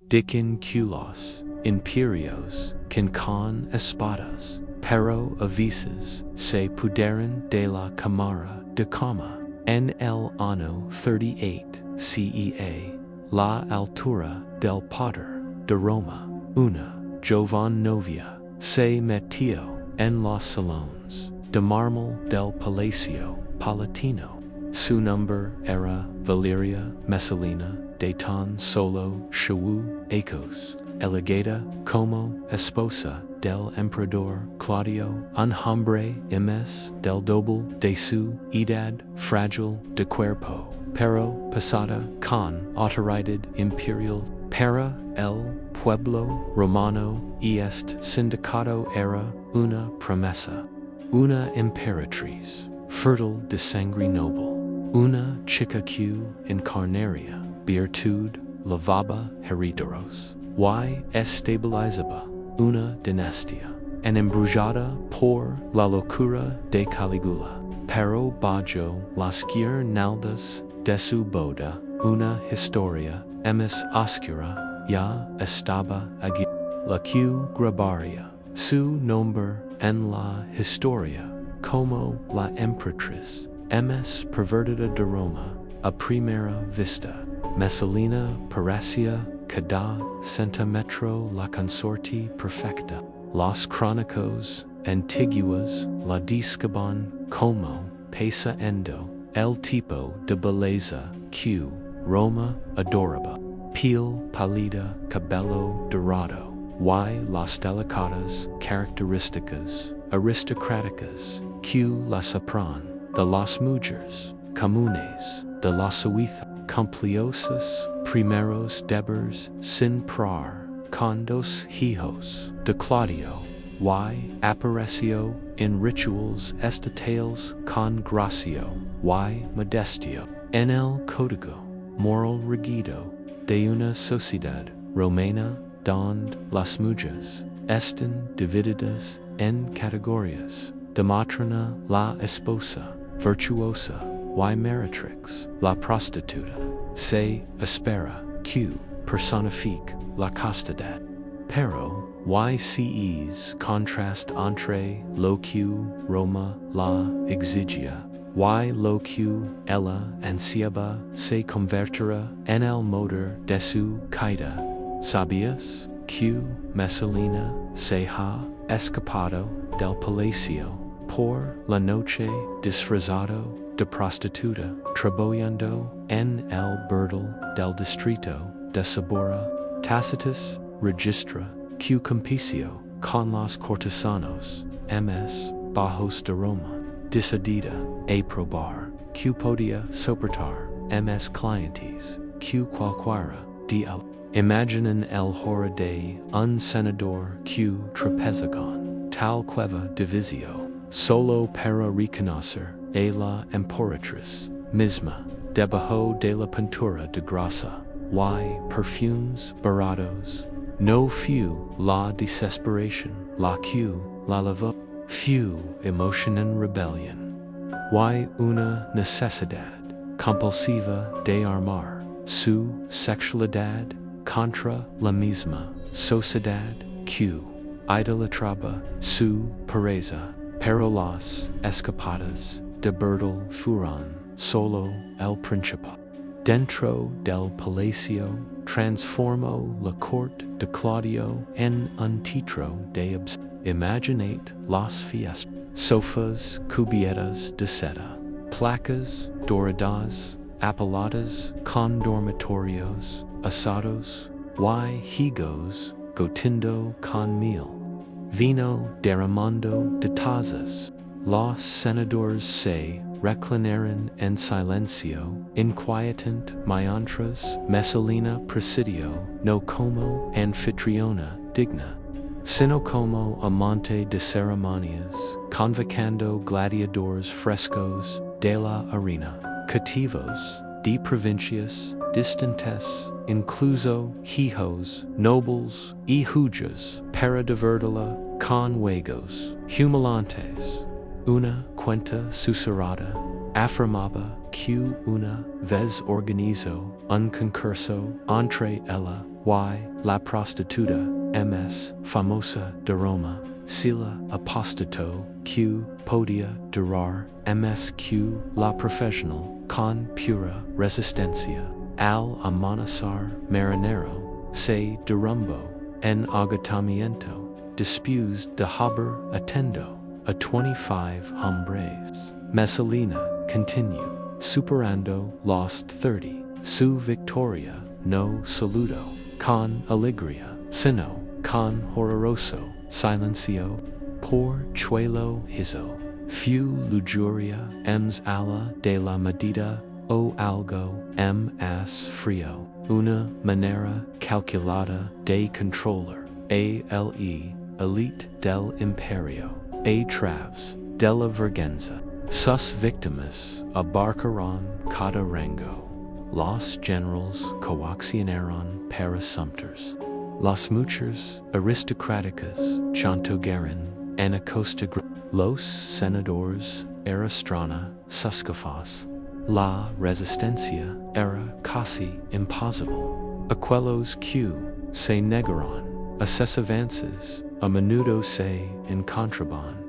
dicen culos, imperios, quincon espadas, pero avises, se pudieran de la cámara de cama, en el año 38 CEA, la altura del poder de Roma, una joven novia, se metió en los salones de mármol del Palacio Palatino. Su nombre era Valeria Messalina de tan solo Shawu Ecos, elegida como esposa del emperador Claudio, un hombre imes del doble de su edad, frágil de cuerpo, pero pasada con autoridad imperial para el pueblo romano y este sindicato era una promesa, una emperatriz, fértil de sangre noble, una chica que encarnaría virtud, lavaba herederos, y estabilizaba una dinastía, en embrujada por la locura de Caligula, pero bajo las guirnaldas de su boda, una historia más oscura ya estaba allí, la que grabaría su nombre en la historia como la emperatriz más pervertida de Roma a primera vista. Messalina parecía cada centímetro la consorte perfecta. Los crónicos antiguos la describan como poseendo el tipo de belleza que Roma adoraba, piel pálida, cabello dorado, y las delicadas características aristocráticas que la separaban de las mujeres comunes de la Suiza, cumpliosos primeros deberes sin par con dos hijos de Claudio, y apareció en rituals estatales con gracia y modestia, en el código moral regido de una sociedad romana donde las mujeres están divididas en categorías de matrona la esposa, virtuosa y meretrix, la prostituta, se espera que personifique la castidad. Pero, YCE's contrast entre lo que Roma la exigia, y lo que ella ansiaba se convertirá en el motor de su caída. ¿Sabías que Messalina se ha escapado del palacio por la noche disfrazado de prostituta, trabajando en el burdel del distrito de Sabora? Tacitus registra que compicio con los cortesanos ms bajos de Roma, decidida a probar que podía soportar ms clientes que cualquiera de él. Imaginan el horror de un senador que trapeza con tal cueva de vicio, solo para reconocer a la emperatriz misma, debajo de la pintura de grasa, y perfumes baratos. No fue la desesperación la que la lavó, fue emotion en rebelión, y una necesidad compulsiva de armar su sexualidad contra la misma sociedad que idolatraba su pureza, pero las escapadas de burdel fueron solo el principio. Dentro del palacio transformó la corte de Claudio en un teatro de Imaginate las fiestas, sofás, cubiertas de seda, placas doradas, apaladas con dormitorios, asados, y higos gotindo con miel, vino derramando de tazas. Los senadores se reclinaron en silencio, inquietant mientras Messalina presidió no como anfitriona digna, sino como amante de ceremonias, convocando gladiadores frescos de la arena, cativos de provincias distantes, incluso hijos, nobles y judíos, para divertirla con juegos humilantes. Una cuenta susurrada afirmaba Q una vez organizo un concurso entre ella y la prostituta ms famosa de Roma, sila apostato Q podia durar msq la profesional con pura resistencia al amanecer marinero se derrumbó en agotamiento después de haber atendo a 25 hombres. Messalina continue, superando los 30, su victoria no saludo con alegría, sino con horroroso silencio, por chuelo hizo, fu lujuria ms ala de la medida o algo más frío, una manera calculada de controlar, elite del imperio, a través de la vergüenza. Sus víctimas abarcarán cada rango. Los generals coaccionaron para sumpters. Las muchas aristocráticas chantogaron en acosta. Los senadores arastrana sus gafas. La resistencia era casi imposible. Aquellos que se negaron a sus avances a menudo se encontraban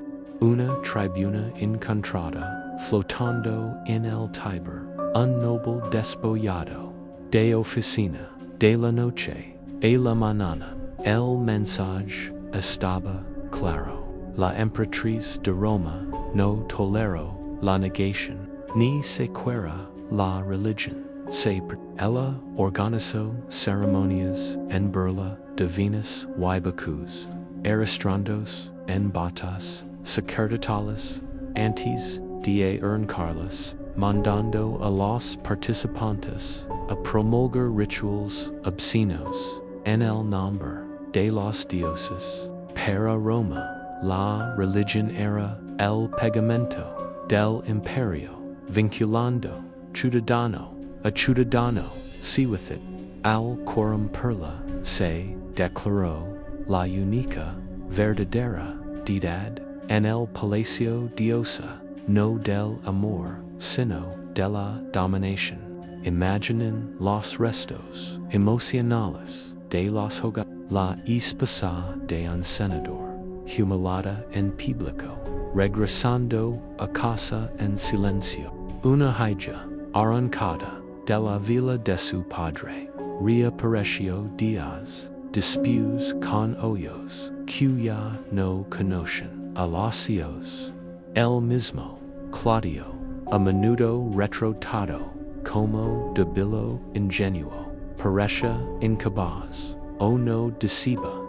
una tribuna encontrada flotando en el Tiber, un noble despollado de oficina, de la noche a la mañana. El mensaje estaba claro. La emperatriz de Roma no toleró la negación, ni siquiera la religión. Ella organizó ceremonias en burla de Venus y Bacchus, arrastrandos en batas sacerdotales antes de urncarlas, mandando a los participantes a promulgar rituals obscenos en el nombre de los dioses. Para Roma, la religión era el pegamento del imperio, vinculando ciudadano a ciudadano. See with it, al quorum perla se declaró la única verdadera deidad en el palacio diosa, no del amor, sino de la dominación. Imaginen los restos emocionales de los hogares. La esposa de un senador, humillada en público, regresando a casa en silencio. Una hija arrancada de la villa de su padre, reapareció días después con ojos que ya no conocen a los ojos. El mismo Claudio, a menudo retratado como débil ingenuo, parece incapaz o no deceba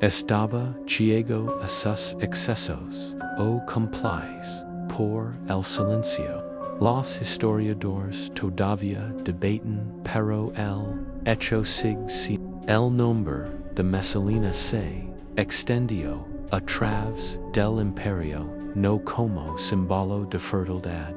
estaba ciego a sus excesos o complies por el silencio. Los historiadores todavía debaten, pero el hecho sigue. El nombre de Messalina se extendió a través del imperio no como símbolo de fertilidad.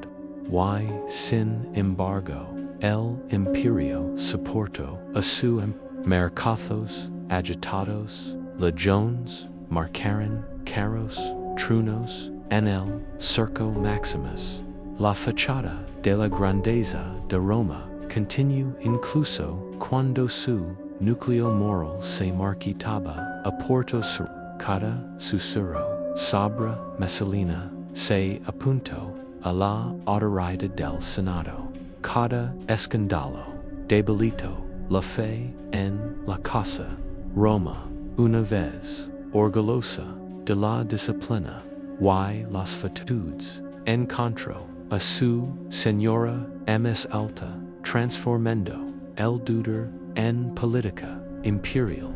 Y sin embargo, el imperio soportó a su mercados agitados, legiones marcaron carros, trunos en el Circo Maximus. La fachada de la grandeza de Roma continuó incluso cuando su núcleo moral se marchitaba a Porto Sur. Cada susurro sobre Messalina se apuntó a la autoridad del Senado. Cada escándalo debilitó la fe en la casa. Roma, una vez orgullosa de la disciplina y las virtudes, encontró a su señora más alta, transformando el dudor en política imperial.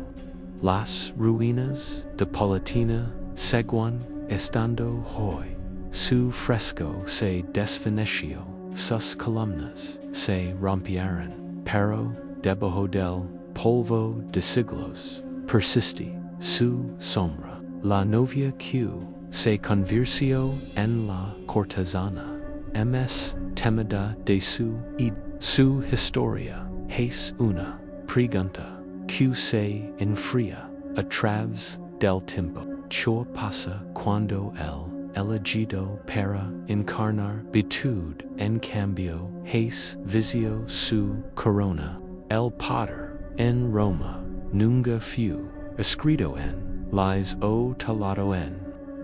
Las ruinas de Palatina seguían estando hoy. Su fresco se desvaneció, sus columnas se rompieron, pero debajo del polvo de siglos persiste su sombra. La novia que se convirtió en la cortesana ms temida de su id. Su historia es una pregunta que se enfría a través del tiempo. ¿Qué pasa cuando el elegido para incarnar bitude en cambio hace visio su corona. El Potter en Roma nunca fu escrito en lies o talado en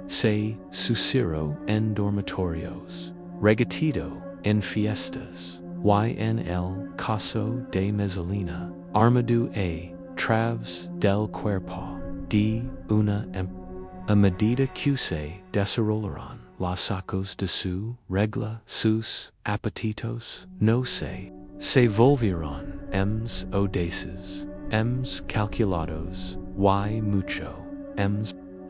se susurro en dormitorios regetido en fiestas y en el caso de Mezzalina armadu a través del cuerpo de una a medida que se desarrollaron los sacos de su regla sus apetitos no se volvieron audaces, calculados, y mucho,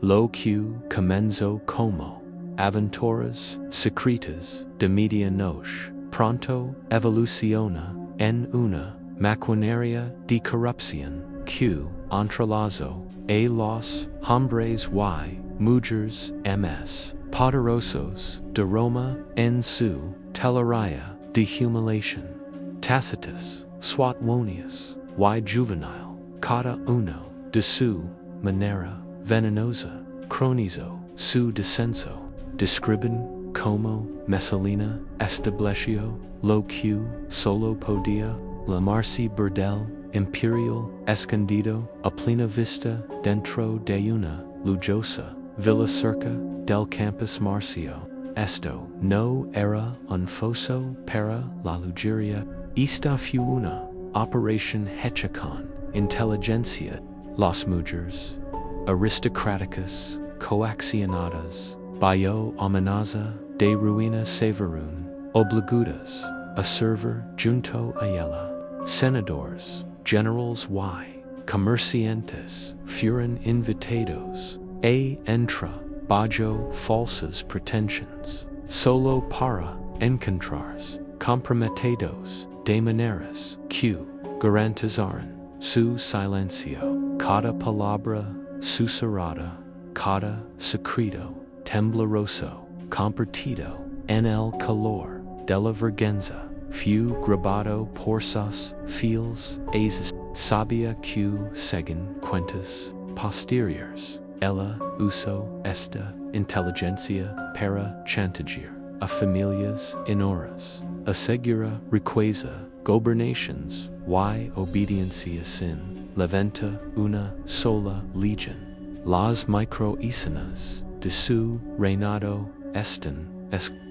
lo que comenzó como aventuras secretas de medianoche, pronto evoluciona en una maquinaria de corrupción que entrelazó a los hombres y mujeres poderosos de Roma en su telaraña de humiliación. Tacitus, Suetonius, y juvenile, cada uno de su manera venenosa, cronizo su descenso, describen como Messalina estableció lo que solo podía llamarse burdel imperial escondido a plena vista dentro de una lujosa villa cerca del campus Marcio. Esto no era un foso para la lujuria. Esta fue una operación hecha con inteligencia. Las mujeres aristocráticas coaccionadas bajo amenaza de ruina se vieron obligadas a servir junto a ella. Senadores, generals y comerciantes fueron invitados a entrar bajo falsas pretensiones solo para encontrarse comprometidos de maneras que garantizaran su silencio. Cada palabra susurrada, cada secreto tembloroso compartido en el calor de la vergüenza fue grabado por sus fieles ases. Sabía que según cuentas posteriores ella usó esta inteligencia para chantajear a familias inoras, asegura riqueza, gobernations y obediencia sin levanta una sola legión. Las microescenas de su reinado están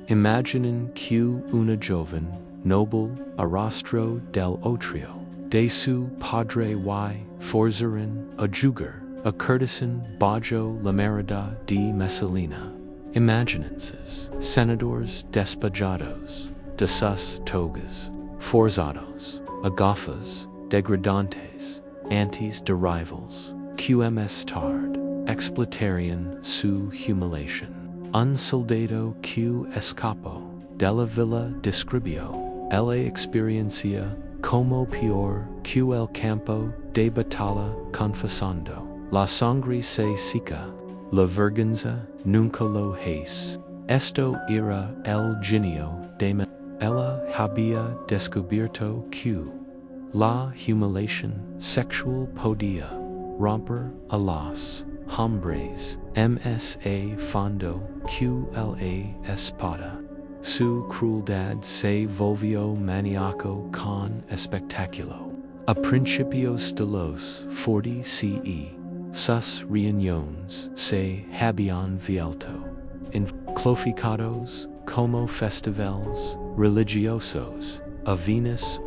imaginen que una joven noble arrastró del otro de su padre y forzaron a jugar a courtesan bajo la merida de Messalina. Imaginenses, senadores despejados de sus togas, forzados, a gafas degradantes, antes de rivals, QMS tard, explotarían su humiliación. Un soldado que escapó de la villa describió la experiencia como peor que el campo de batalla confesando. La sangre se seca, la vergüenza nunca lo es. Esto era el genio de ella había descubierto que la humiliación sexual podía romper a los hombres msa fondo que la espada. Su crueldad se volvió maníaco con espectáculo. A principios de los 40 CE, sus reuniones se habían vuelto closificados como festivales religiosos. A Venus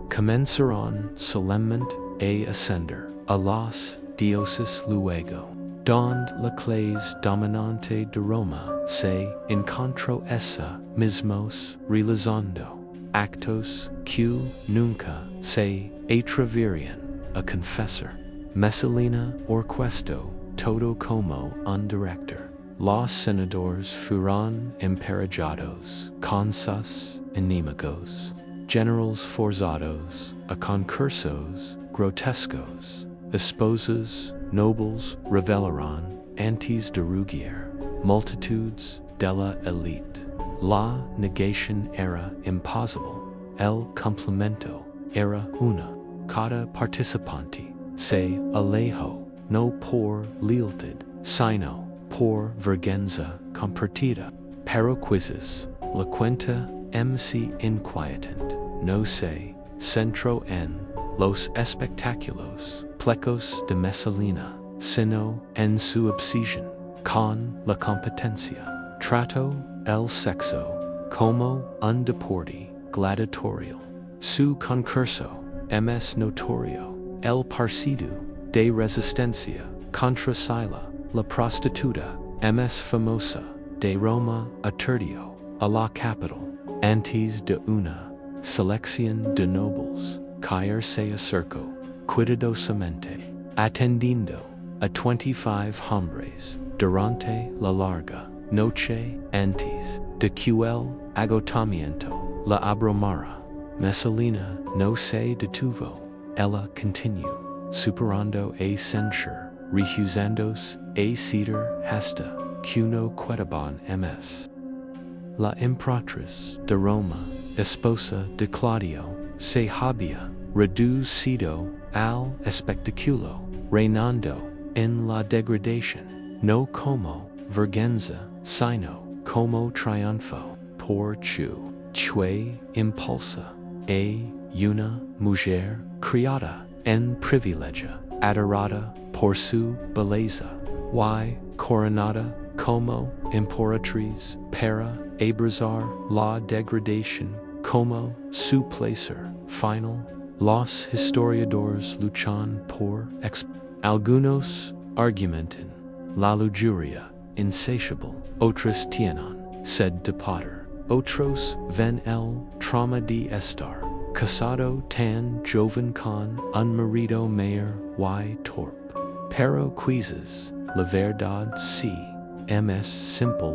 comenzaron solemnemente a ascender a los dioses luego, donde la clase dominante de Roma se encontró esa mismos realizando actos que nunca se atreverían a confesar. Messalina orquestó todo como un director. Los senadores fueron emparejados con sus enemigos, generals forzados a concursos grotescos, esposas nobles revelaron antes de rugier, multitudes de la élite. La negación era imposible, el complemento era uno. Cada participante se alejó no por lealtad, sino por vergüenza compartida. Pero quizzes, la cuenta MC inquietant, no sé, centro en los espectáculos, plecos de Messalina, sino en su obsesión con la competencia. Trato el sexo como un deporte gladiatorial. Su concurso es notorio. El partido de resistencia contra Sila, la prostituta, es famosa, de Roma a Tertio, a la capital, antes de una selección de nobles, caerse acerco, cuidadosamente, atendiendo a 25 hombres, durante la larga noche antes de que el agotamiento la abrumara. Messalina no se detuvo. Ella continuó, superando a censure, rehusándose a ceder hasta que no quedaban ms. La imperatriz de Roma, esposa de Claudio, se había reducido al espectáculo, reinando en la degradación, no como vergüenza, sino como triunfo, por que impulsa a una mujer criada en privilegio, adorada por su belleza, y coronada como imperatriz para abrazar la degradación como su placer final. Los historiadores luchan por algunos argumentan la lujuria insatiable, otros tienen sed de poder, otros ven el trauma de estar casado tan joven con un marido mayor y torpe. Pero quizás la verdad sí, ms simple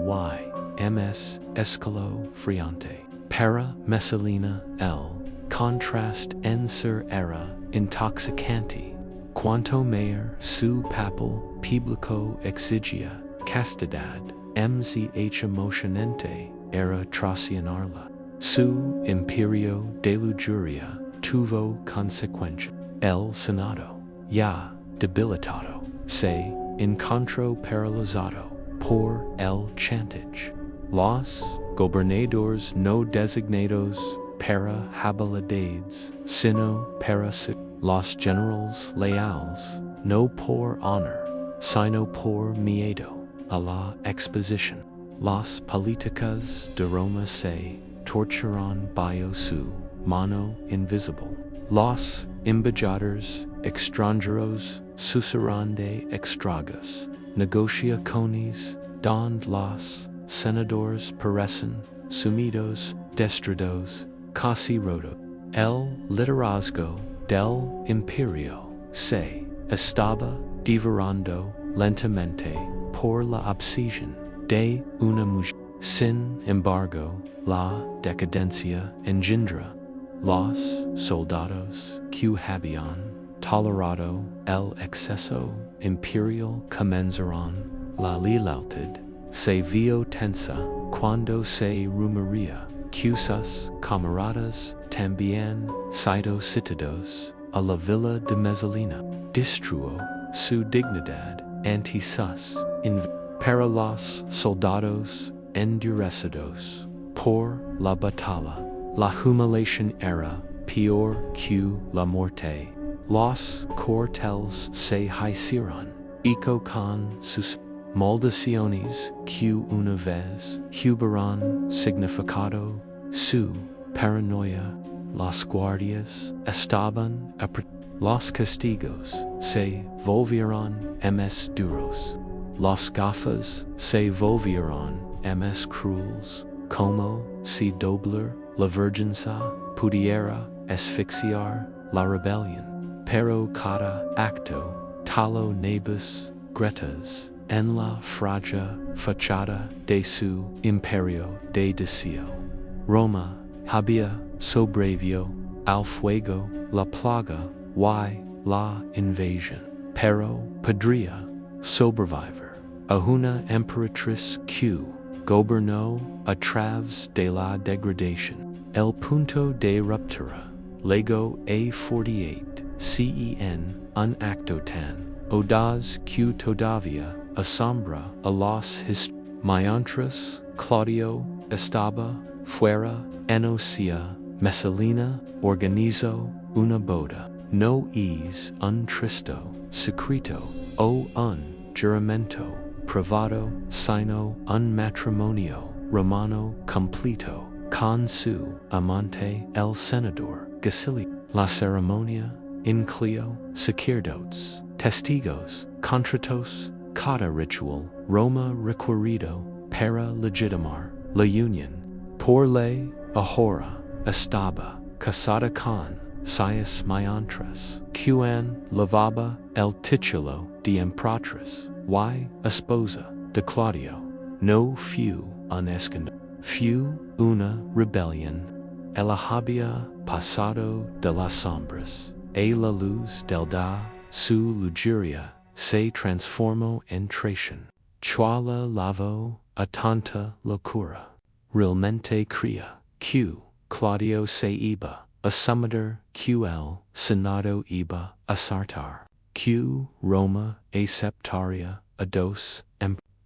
y ms escalofriante. Para Messalina el contrast en ser era intoxicante. Cuanto mayor su papel público exigia castidad, mzh emocionante era traicionarla. Su imperio de lujuria tuvo consecuencia. El Senado, ya debilitado, se encontró paralizado por el chantage. Los gobernadores no designados para habilidades, sino para los generales leales, no por honor, sino por miedo a la exposición. Las políticas de Roma se torturan bajo su mano invisible. Los embajadores extranjeros susurran de extragas, negociaciones donde los senadores parecen sumidos, destruidos, casi rotos. El liderazgo del imperio se estaba divorando lentamente por la obsesión de una mujer. Sin embargo, la decadencia engendra los soldados que habían tolerado el exceso imperial comenzaron la lealtad se vio tensa cuando se rumorea que sus camaradas también sido citados a la villa de Messalina. Destruyó su dignidad ante sus para los soldados endurecidos por la batalla. La humillación era peor que la muerte. Los cuarteles se hicieron eco con sus maldiciones que una vez hubieran significado su paranoia. Las guardias estaban los castigos se volvieron más duros. Las gafas se volvieron más crueles, como si doblar la vergüenza pudiera asfixiar la rebelión. Pero cada acto talo nebus gretas en la frágil fachada de su imperio de deseo. Roma había sobrevivido al fuego, la plaga y la invasión, pero podría sobrevivir a una emperatriz que gobernó a través de la degradación. El punto de ruptura llegó a 48 CEN, un acto tan audaz que todavía asombra a los mientras Claudio estaba fuera enocia Messalina organizó una boda. No es un tristo secreto o un juramento privado sino un matrimonio romano completo con su amante el senador Gacilio. La ceremonia incluyó sacerdotes, testigos, contratos, cada ritual Roma requerido para legitimar la unión. Por ley ahora estaba casada con seis mientras quien lavaba el título de emperatriz y esposa de Claudio. No fue un escándalo, fue una rebelión. Ella había pasado de las sombras a la luz del día, su lujuria se transformó en traición. Chua lavó a tanta locura. Realmente creía que Claudio se iba a someter, que el Senado iba a acertar, que Roma aceptaría a dos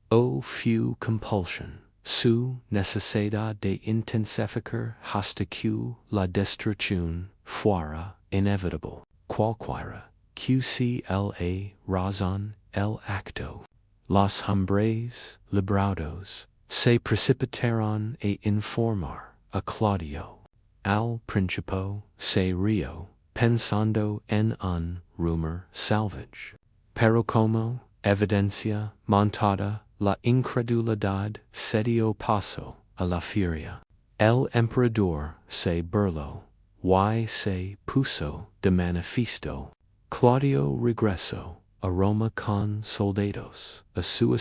o fue compulsión. Su necesidad de intensificar hasta que la destrucción fuera inevitable. Cualquiera que sea la razón, el acto. Los hombres librados se precipitaron a informar a Claudio. Al principio se rió, pensando en un rumor salvage. Pero como evidencia montada, la incredulidad cedió paso a la furia. El emperador se burló y se puso de manifiesto. Claudio regresó a Roma con soldados a su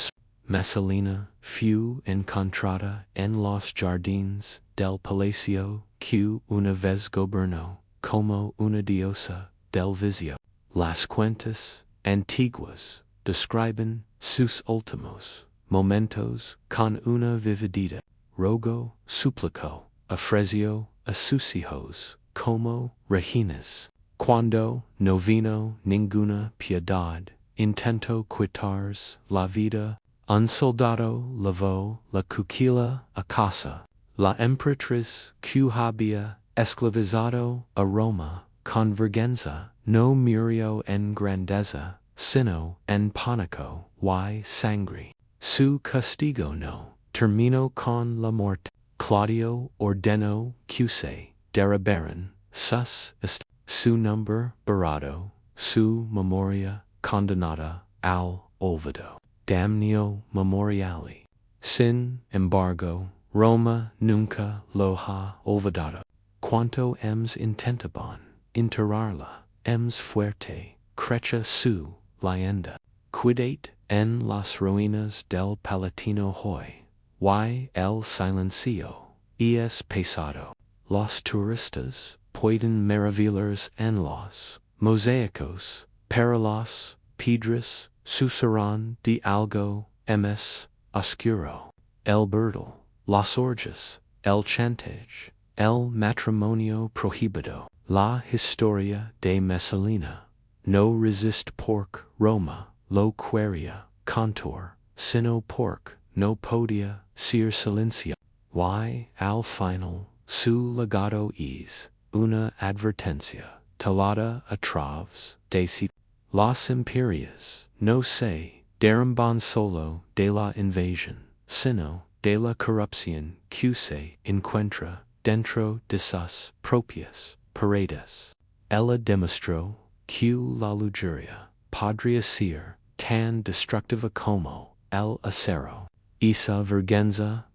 Messalina fue encontrada en los jardines del palacio que una vez gobernó como una diosa del vicio. Las cuentas antiguas describen sus últimos momentos con una vividez. Rogó, suplicó, ofreció a sus hijos como reginas. Cuando no vino ninguna piedad, intentó quitarse la vida. Un soldado lavó la cuchilla a casa. La emperatriz que había esclavizado a Roma con vergüenza no murió en grandeza, sino en pánico y sangre. Su castigo no terminó con la muerte. Claudio ordenó que se derribaran sus su nombre borrado, su memoria condenada al olvido. Damnio memoriale. Sin embargo, Roma nunca lo ha olvidado. Cuanto hemos intentado enterrarla, hemos fuerte crecha su leyenda. Quedate en las ruinas del Palatino hoy, y el silencio es pesado. Los turistas pueden maravillarse en los mosaicos, pero las piedras susurran de algo más oscuro. El burdel, las orgias, el chantage, el matrimonio prohibido. La historia de Messalina no resiste porque Roma lo quería contor, sino porque no podía ser silencio. Y al final, su legado es una advertencia talada a través de las imperias no se derrumban solo de la invasión, sino de la corrupción que se encuentra dentro de sus propias paredes. Ella demostró que la lujuria podría ser tan destructiva como el acero. Esa vergüenza